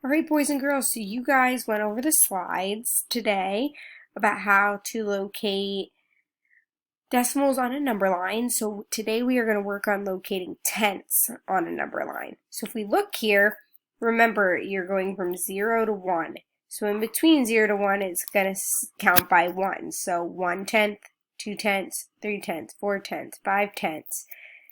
All right, boys and girls, so you guys went over the slides today about how to locate decimals on a number line. So today we are going to work on locating tenths on a number line. So if we look here, remember you're going from 0 to 1. So in between 0 to 1, it's going to count by 1. So 1/10, 2/10, 3/10, 4/10, 5/10,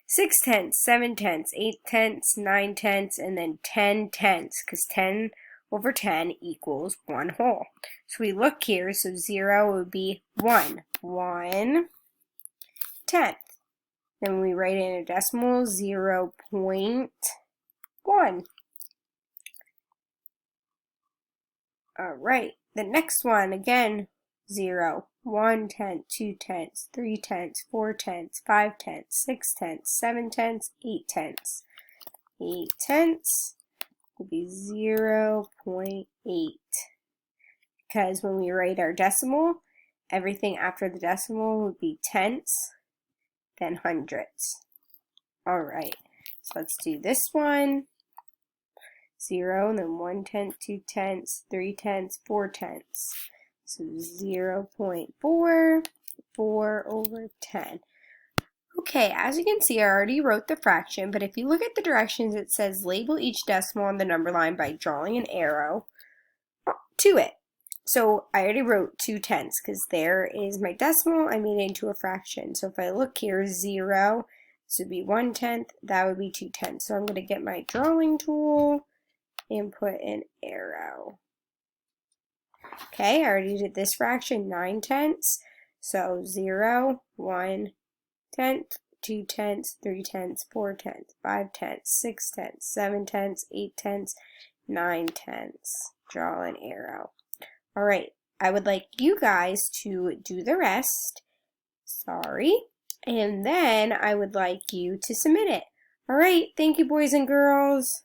6/10, 7/10, 8/10, 9/10, and then 10/10, because 10 over 10 equals 1 whole. So we look here, so 0 would be 1. 1/10. Then we write in a decimal, 0.1. Alright, the next one, again, 0. 1/10, 2/10, 3/10, 4/10, 5/10, 6/10, 7/10, 8/10. 8/10 would be 0.8. Because when we write our decimal, everything after the decimal would be tenths, then hundredths. Alright, so let's do this one. 0, and then 1/10, 2/10, 3/10, 4/10. So 0.4, 4 over 10. Okay, as you can see, I already wrote the fraction, but if you look at the directions, it says label each decimal on the number line by drawing an arrow to it. So I already wrote 2/10 because there is my decimal. I made it into a fraction. So if I look here, 0, this would be 1/10, that would be 2/10. So I'm going to get my drawing tool and put an arrow. Okay, I already did this fraction, 9/10. So 0, 1/10, 2/10, 3/10, 4/10, 5/10, 6/10, 7/10, 8/10, 9/10. Draw an arrow. All right, I would like you guys to do the rest. Sorry. And then I would like you to submit it. All right, thank you, boys and girls.